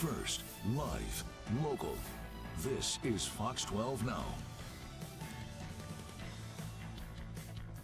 first, live, local. This is Fox 12 Now.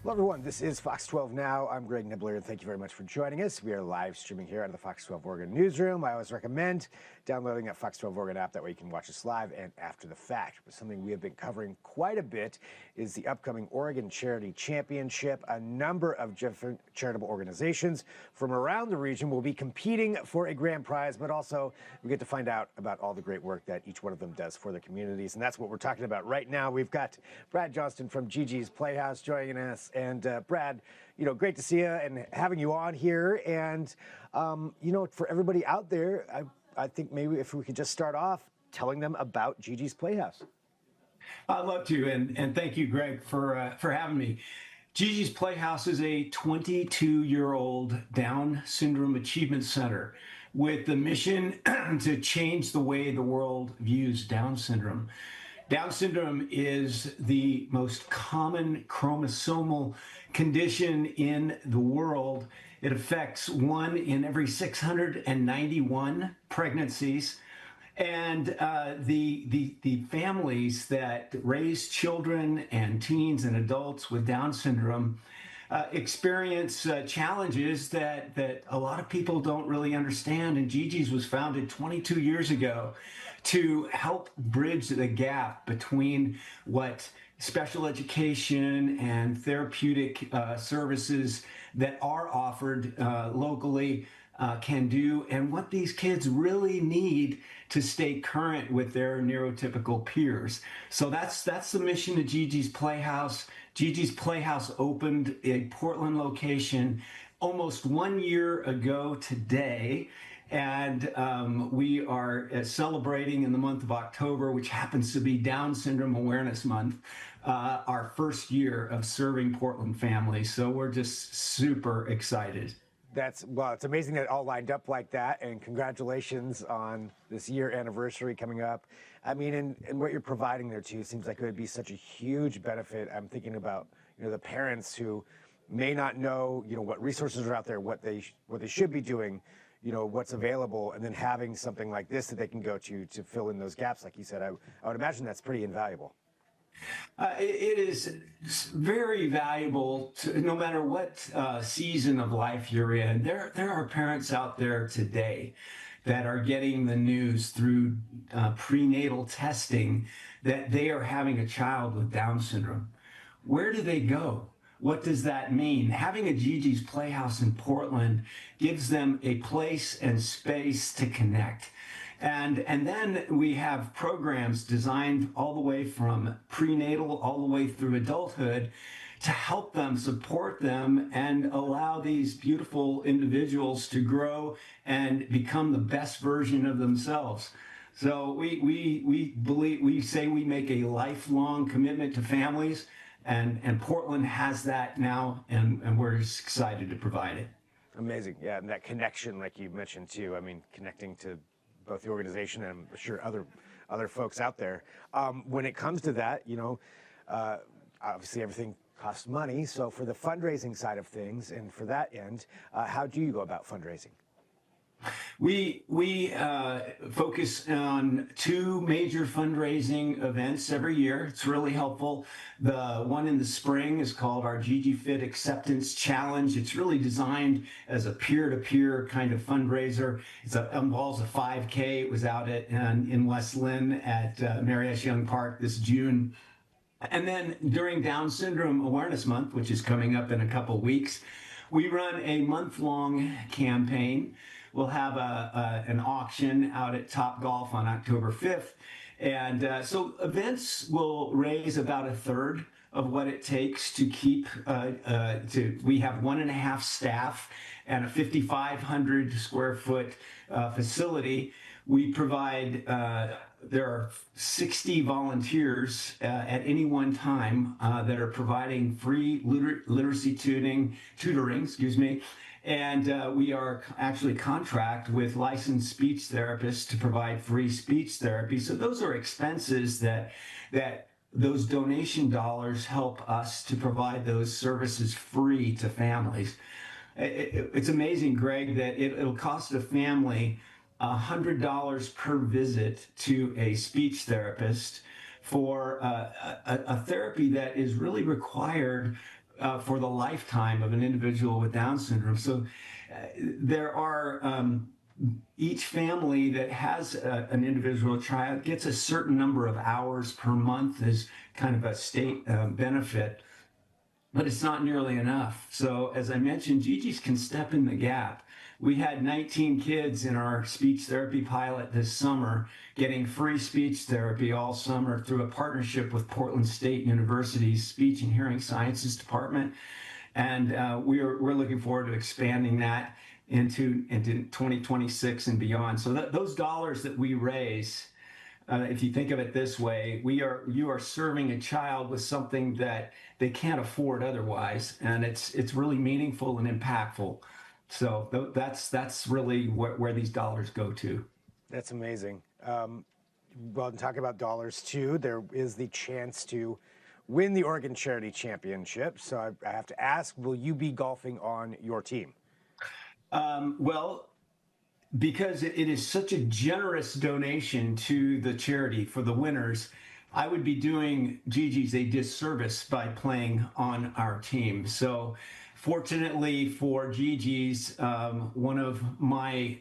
Hello, everyone. This is Fox 12 Now. I'm Greg Nibbler, and thank you very much for joining us. We are live streaming here out of the Fox 12 Oregon newsroom. I always recommend downloading that Fox 12 Oregon app. That way you can watch us live and after the fact. But something we have been covering quite a bit is the upcoming Oregon Charity Championship. A number of different charitable organizations from around the region will be competing for a grand prize, but also we get to find out about all the great work that each one of them does for their communities. And that's what we're talking about right now. We've got Brad Johnston from GiGi's Playhouse joining us. And Brad, great to see you and having you on here. And, for everybody out there, I think maybe if we could just start off telling them about GiGi's Playhouse. I'd love to, and thank you, Greg, for having me. GiGi's Playhouse is a 22-year-old Down Syndrome Achievement Center with the mission to change the way the world views Down syndrome. Down syndrome is the most common chromosomal condition in the world. It affects 1 in every 691 pregnancies. And the families that raise children and teens and adults with Down syndrome experience challenges that a lot of people don't really understand. And GiGi's was founded 22 years ago to help bridge the gap between what special education and therapeutic services that are offered locally can do, and what these kids really need to stay current with their neurotypical peers. So that's the mission of GiGi's Playhouse. GiGi's Playhouse opened a Portland location almost 1 year ago today. And we are celebrating in the month of October, which happens to be Down Syndrome Awareness Month, our first year of serving Portland families. So we're just super excited. It's amazing that it all lined up like that, and congratulations on this year anniversary coming up. I mean, and what you're providing there too seems like it would be such a huge benefit. I'm thinking about, the parents who may not know, what resources are out there, what they should be doing, what's available, and then having something like this that they can go to fill in those gaps, like you said. I would imagine that's pretty invaluable. It is very valuable to, no matter what season of life you're in. There are parents out there today that are getting the news through prenatal testing that they are having a child with Down syndrome. Where do they go? What does that mean? Having a GiGi's Playhouse in Portland gives them a place and space to connect. And then we have programs designed all the way from prenatal all the way through adulthood to help them, support them, and allow these beautiful individuals to grow and become the best version of themselves. So we say we make a lifelong commitment to families, and Portland has that now, and we're just excited to provide it. Amazing. Yeah, and that connection, like you mentioned too, I mean, connecting to both the organization and I'm sure other folks out there. When it comes to that, obviously everything costs money. So for the fundraising side of things and for that end, how do you go about fundraising? We focus on 2 major fundraising events every year. It's really helpful. The one in the spring is called our GiGi Fit Acceptance Challenge. It's really designed as a peer-to-peer kind of fundraiser. It involves a 5K. It was out in West Lynn at Mary S. Young Park this June. And then during Down Syndrome Awareness Month, which is coming up in a couple weeks, we run a month-long campaign. We'll have an auction out at Topgolf on October 5th. And so events will raise about a third of what it takes to keep, we have 1.5 staff and a 5,500 square foot facility. We provide, there are 60 volunteers at any one time that are providing free literacy tutoring, and we are actually contract with licensed speech therapists to provide free speech therapy. So those are expenses that those donation dollars help us to provide those services free to families. It's amazing, Greg, that it'll cost a family $100 per visit to a speech therapist for a therapy that is really required for the lifetime of an individual with Down syndrome. So there are each family that has an individual child gets a certain number of hours per month as kind of a state benefit, but it's not nearly enough. So as I mentioned, GiGi's can step in the gap. We had 19 kids in our speech therapy pilot this summer getting free speech therapy all summer through a partnership with Portland State University's Speech and Hearing Sciences Department. And we're looking forward to expanding that into 2026 and beyond. So those dollars that we raise, if you think of it this way, you are serving a child with something that they can't afford otherwise, and it's really meaningful and impactful. So that's really where these dollars go to. That's amazing. Well, and talking about dollars too, there is the chance to win the Oregon Charity Championship. So I have to ask, will you be golfing on your team? Well, because it is such a generous donation to the charity for the winners, I would be doing GiGi's a disservice by playing on our team. So fortunately for GiGi's, one of my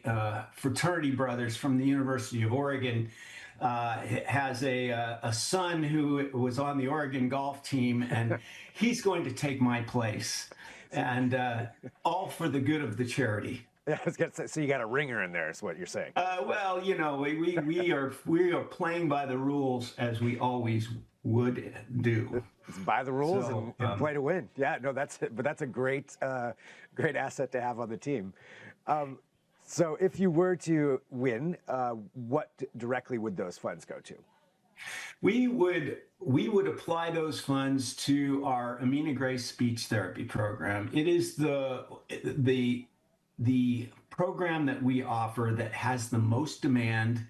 fraternity brothers from the University of Oregon has a son who was on the Oregon golf team, and he's going to take my place, and all for the good of the charity. Yeah, I was gonna say, so you got a ringer in there, is what you're saying. Well, you know, we are playing by the rules as we always would do. It's by the rules So, and play to win. Yeah, no, that's it. But that's a great asset to have on the team. So if you were to win, what directly would those funds go to? We would apply those funds to our Amina Grace speech therapy program. It is the program that we offer that has the most demand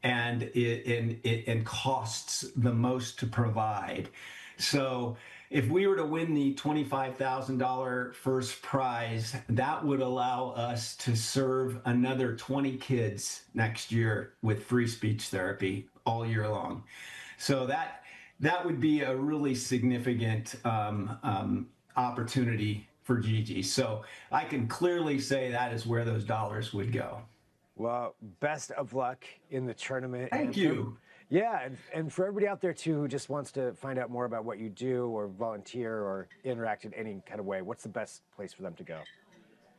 and it costs the most to provide. So if we were to win the $25,000 first prize, that would allow us to serve another 20 kids next year with free speech therapy all year long. So that would be a really significant opportunity for GiGi. So I can clearly say that is where those dollars would go. Well, best of luck in the tournament. Thank you. Yeah, and for everybody out there too who just wants to find out more about what you do or volunteer or interact in any kind of way, what's the best place for them to go?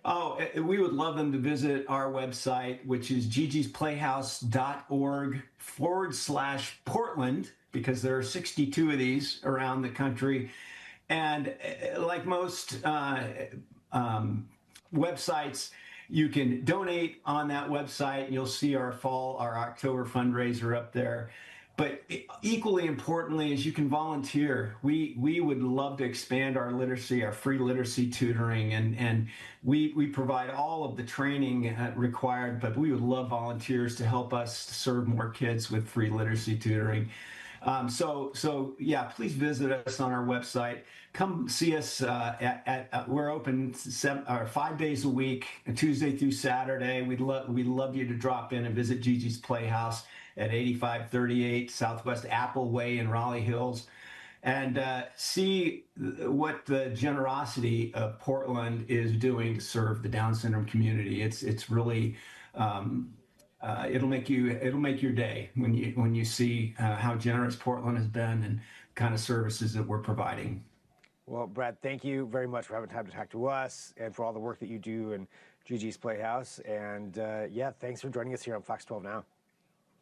Oh, we would love them to visit our website, which is gigisplayhouse.org/Portland, because there are 62 of these around the country. And like most websites, you can donate on that website. You'll see our October fundraiser up there. But equally importantly is you can volunteer. We would love to expand our literacy, our free literacy tutoring, and we provide all of the training required, but we would love volunteers to help us serve more kids with free literacy tutoring. So yeah, please visit us on our website. Come see us we're open 5 days a week, Tuesday through Saturday. We'd love you to drop in and visit GiGi's Playhouse at 8538 Southwest Apple Way in Raleigh Hills, and see what the generosity of Portland is doing to serve the Down syndrome community. It's really it'll make your day when you see how generous Portland has been and the kind of services that we're providing. Well, Brad, thank you very much for having time to talk to us and for all the work that you do in GiGi's Playhouse. And yeah, thanks for joining us here on Fox 12 Now.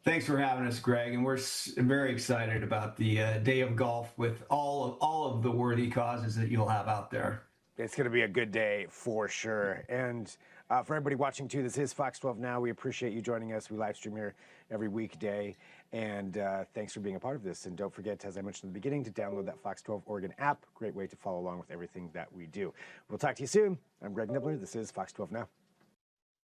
Thanks for having us, Greg. And we're very excited about the day of golf with all of the worthy causes that you'll have out there. It's going to be a good day for sure. And for everybody watching too, this is Fox 12 Now. We appreciate you joining us. We live stream here every weekday. And thanks for being a part of this. And don't forget, as I mentioned in the beginning, to download that Fox 12 Oregon app. Great way to follow along with everything that we do. We'll talk to you soon. I'm Greg Nibbler. This is Fox 12 Now.